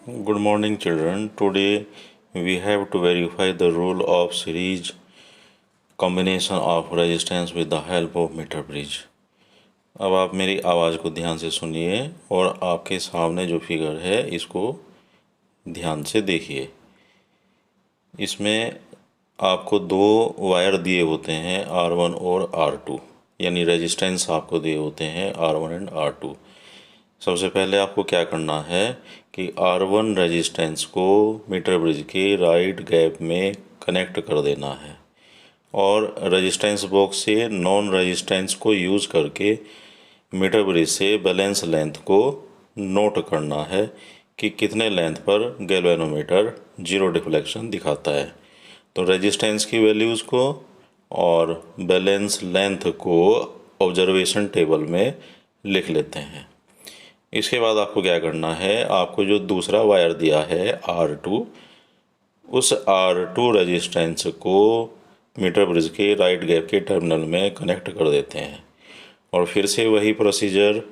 Good morning, children. Today we have to verify the rule of series combination of resistance with the help of meter bridge. अब आप मेरी आवाज़ को ध्यान से सुनिए और आपके सामने जो फिगर है इसको ध्यान से देखिए। इसमें आपको दो वायर दिए होते हैं R1 और R2, यानी रेजिस्टेंस आपको दिए होते हैं R1 एंड R2। सबसे पहले आपको क्या करना है कि R1 रेजिस्टेंस को मीटर ब्रिज के राइट गैप में कनेक्ट कर देना है और रेजिस्टेंस बॉक्स से नॉन रेजिस्टेंस को यूज़ करके मीटर ब्रिज से बैलेंस लेंथ को नोट करना है कि कितने लेंथ पर गैल्वेनोमीटर जीरो डिफ्लेक्शन दिखाता है। तो रेजिस्टेंस की वैल्यूज़ को और बैलेंस लेंथ को ऑब्जर्वेशन टेबल में लिख लेते हैं। इसके बाद आपको क्या करना है, आपको जो दूसरा वायर दिया है R2, उस R2 रेजिस्टेंस को मीटर ब्रिज के राइट गैप के टर्मिनल में कनेक्ट कर देते हैं और फिर से वही प्रोसीजर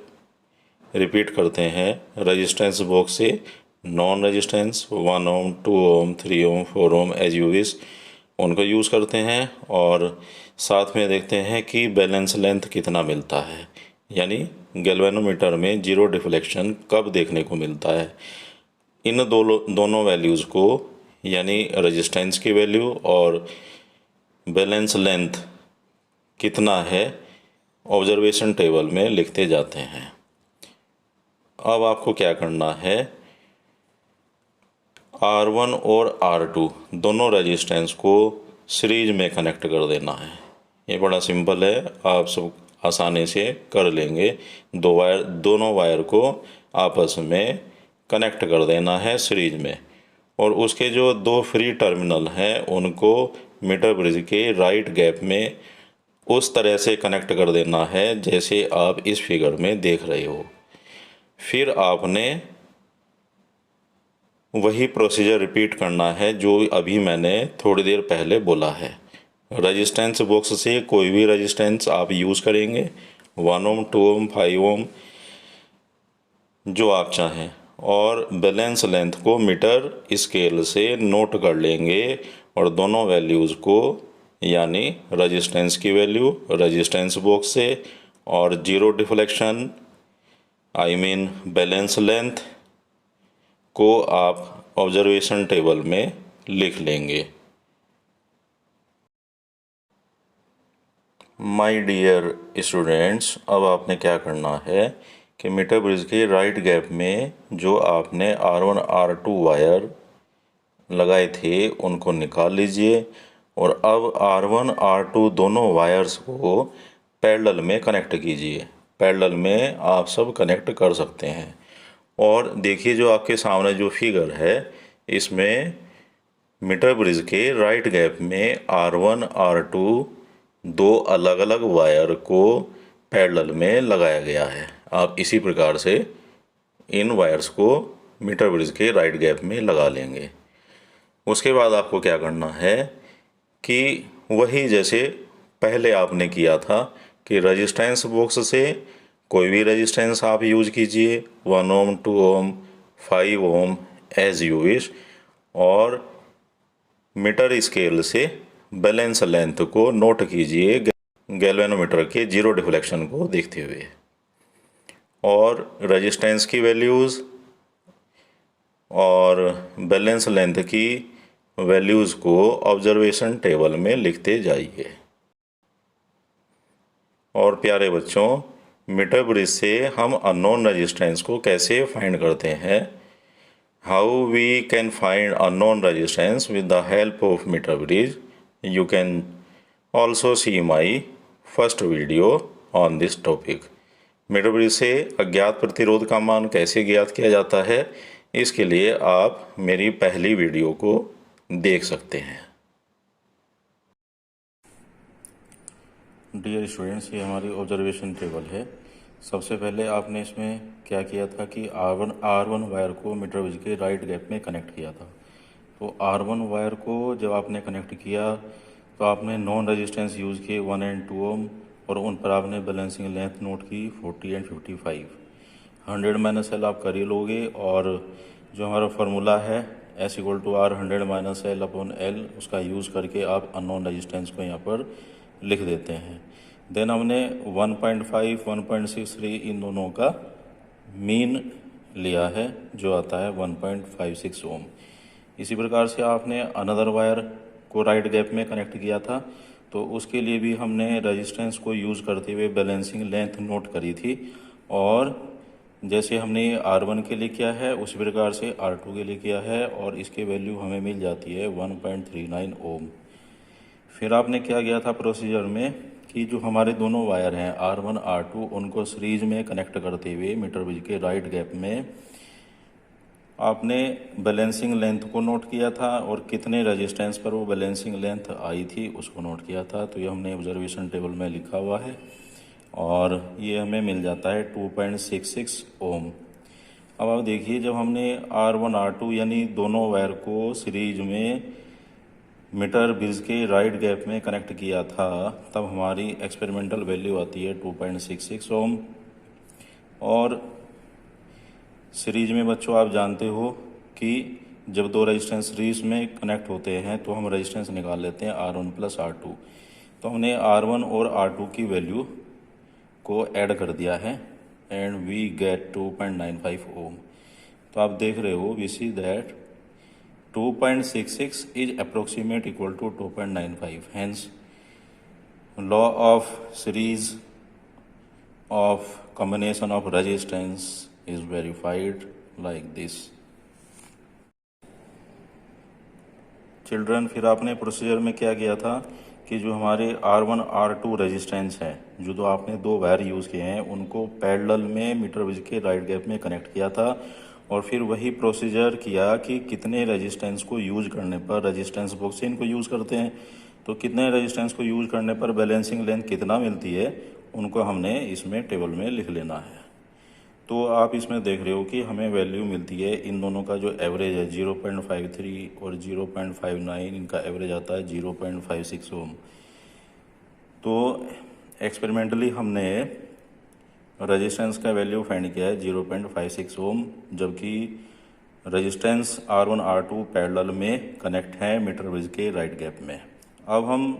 रिपीट करते हैं। रेजिस्टेंस बॉक्स से known resistance 1 ohm 2 ohm 3 ohm 4 ohm as you wish उनको यूज़ करते हैं और साथ में देखते हैं कि बैलेंस लेंथ कितना मिलता है, यानी गैल्वेनोमीटर में जीरो डिफ्लेक्शन कब देखने को मिलता है। इन दोनों वैल्यूज़ को, यानी रेजिस्टेंस की वैल्यू और बैलेंस लेंथ कितना है, ऑब्जर्वेशन टेबल में लिखते जाते हैं। अब आपको क्या करना है, R1 और R2 दोनों रेजिस्टेंस को सीरीज में कनेक्ट कर देना है। ये बड़ा सिंपल है, आप सब आसानी से कर लेंगे। दोनों वायर को आपस में कनेक्ट कर देना है सीरीज में और उसके जो दो फ्री टर्मिनल हैं उनको मीटर ब्रिज के राइट गैप में उस तरह से कनेक्ट कर देना है जैसे आप इस फिगर में देख रहे हो। फिर आपने वही प्रोसीजर रिपीट करना है जो अभी मैंने थोड़ी देर पहले बोला है। रेजिस्टेंस बॉक्स से कोई भी रेजिस्टेंस आप यूज़ करेंगे, 1 ओम 2 ओम 5 ओम जो आप चाहें, और बैलेंस लेंथ को मीटर स्केल से नोट कर लेंगे और दोनों वैल्यूज़ को, यानी रेजिस्टेंस की वैल्यू रेजिस्टेंस बॉक्स से और जीरो डिफ्लेक्शन बैलेंस लेंथ को आप ऑब्जर्वेशन टेबल में लिख लेंगे। माय डियर स्टूडेंट्स, अब आपने क्या करना है कि मीटर ब्रिज के राइट गैप में जो आपने R1 R2 वायर लगाए थे उनको निकाल लीजिए और अब R1 R2 दोनों वायर्स को पैरेलल में कनेक्ट कीजिए। पैरेलल में आप सब कनेक्ट कर सकते हैं और देखिए जो आपके सामने जो फिगर है इसमें मीटर ब्रिज के राइट गैप में R1 R2 दो अलग अलग वायर को पैरेलल में लगाया गया है। आप इसी प्रकार से इन वायर्स को मीटर ब्रिज के राइट गैप में लगा लेंगे। उसके बाद आपको क्या करना है कि वही जैसे पहले आपने किया था कि रेजिस्टेंस बॉक्स से कोई भी रेजिस्टेंस आप यूज कीजिए, 1 ohm 2 Om 5 Om as you wish, और मीटर स्केल से बैलेंस लेंथ को नोट कीजिए गैल्वेनोमीटर के जीरो डिफ्लेक्शन को देखते हुए, और रेजिस्टेंस की वैल्यूज़ और बैलेंस लेंथ की वैल्यूज़ को ऑब्जर्वेशन टेबल में लिखते जाइए। और प्यारे बच्चों, मीटर ब्रिज से हम अननोन रेजिस्टेंस को कैसे फाइंड करते हैं, how we can find unknown resistance with the help of meter bridge, you can also see my first video on this topic. Meter bridge से अज्ञात प्रतिरोध का मान कैसे ज्ञात किया जाता है, इसके लिए आप मेरी पहली वीडियो को देख सकते हैं। डियर स्टूडेंट्स, ये हमारी ऑब्जर्वेशन टेबल है। सबसे पहले आपने इसमें क्या किया था कि R1 वायर को मीटर ब्रिज के राइट गैप में कनेक्ट किया था। तो R1 वायर को जब आपने कनेक्ट किया तो आपने नॉन रेजिस्टेंस यूज़ किए 1 एंड 2 ओम और उन पर आपने बैलेंसिंग लेंथ नोट की 40 एंड 55। 100 -L आप कर ही लोगे और जो हमारा फार्मूला है S=R 100 - L/L, उसका यूज़ करके आप अननोन रेजिस्टेंस को यहाँ पर लिख देते हैं। देन हमने 1.5, 1.63 इन दोनों का मीन लिया है जो आता है 1.56 ओम। इसी प्रकार से आपने अनदर वायर को राइट गैप में कनेक्ट किया था, तो उसके लिए भी हमने रेजिस्टेंस को यूज़ करते हुए बैलेंसिंग लेंथ नोट करी थी, और जैसे हमने R1 के लिए किया है उसी प्रकार से R2 के लिए किया है, और इसकी वैल्यू हमें मिल जाती है 1.39 ओम। फिर आपने क्या किया था प्रोसीजर में कि जो हमारे दोनों वायर हैं R1 R2, उनको सीरीज में कनेक्ट करते हुए मीटर ब्रिज के राइट गैप में आपने बैलेंसिंग लेंथ को नोट किया था, और कितने रेजिस्टेंस पर वो बैलेंसिंग लेंथ आई थी उसको नोट किया था। तो ये हमने ऑब्जर्वेशन टेबल में लिखा हुआ है, और ये हमें मिल जाता है 2.66 ओम। अब आप देखिए, जब हमने R1 R2 यानी दोनों वायर को सीरीज में मीटर ब्रिज के राइट गैप में कनेक्ट किया था, तब हमारी एक्सपेरिमेंटल वैल्यू आती है 2.66 ओम। और सीरीज में बच्चों आप जानते हो कि जब दो रेजिस्टेंस सीरीज में कनेक्ट होते हैं तो हम रेजिस्टेंस निकाल लेते हैं R1 + R2। तो हमने R1 और R2 की वैल्यू को ऐड कर दिया है, एंड वी गेट 2.95 ओम। तो आप देख रहे हो, we see that 2.66 is approximate equal to 2.95. Hence, law of series of combination of resistance is verified like this. Children, फिर आपने प्रोसीजर में क्या किया था कि जो हमारे R1 R2 रेजिस्टेंस है, जो आपने दो वायर यूज़ किए हैं, उनको पैरेलल में मीटर ब्रिज के राइट गैप में कनेक्ट किया था, और फिर वही प्रोसीजर किया कि कितने रेजिस्टेंस को यूज करने पर, रेजिस्टेंस बॉक्स इनको यूज़ करते हैं, तो कितने रेजिस्टेंस को यूज करने पर बैलेंसिंग लेंथ कितना मिलती है, उनको हमने इसमें टेबल में लिख लेना है। तो आप इसमें देख रहे हो कि हमें वैल्यू मिलती है, इन दोनों का जो एवरेज है 0.53 और 0.59, इनका एवरेज आता है 0.56 ओम। तो एक्सपेरिमेंटली हमने रेजिस्टेंस का वैल्यू फाइंड किया है 0.56 ओम, जबकि रेजिस्टेंस R1 R2 पैरेलल में कनेक्ट है मीटर ब्रिज के राइट गैप में। अब हम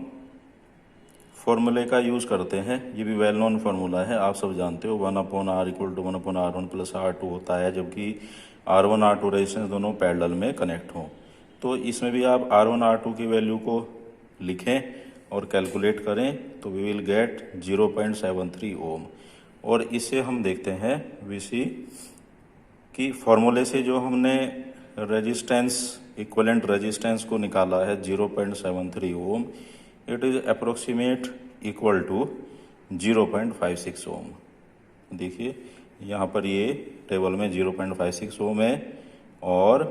फॉर्मूले का यूज़ करते हैं, ये भी वेल नोन फार्मूला है, आप सब जानते हो, 1/R = 1/R1 + R2 होता है, जबकि R1 R2 रेजिस्टेंस दोनों पैरेलल में कनेक्ट हों। तो इसमें भी आप R1 R2 की वैल्यू को लिखें और कैलकुलेट करें, तो वी विल गेट 0.73 ओम। और इससे हम देखते हैं वीसी कि फॉर्मूले से जो हमने रेजिस्टेंस, इक्विवेलेंट रेजिस्टेंस को निकाला है 0.73 ohm, it is approximate equal to 0.56 ohm. देखिए यहाँ पर ये टेबल में 0.56 ओम है, और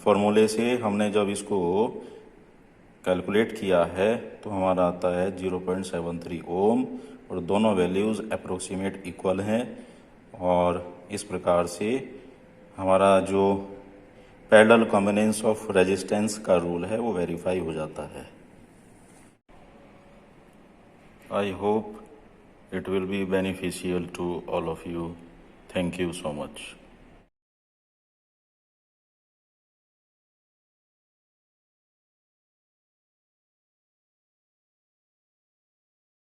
फॉर्मूले से हमने जब इसको कैलकुलेट किया है तो हमारा आता है 0.73 ओम, और दोनों वैल्यूज़ अप्रोक्सीमेट इक्वल हैं, और इस प्रकार से हमारा जो पैरेलल कॉम्बिनेशन ऑफ रेजिस्टेंस का रूल है वो वेरीफाई हो जाता है। I hope it will be beneficial to all of you. Thank you so much.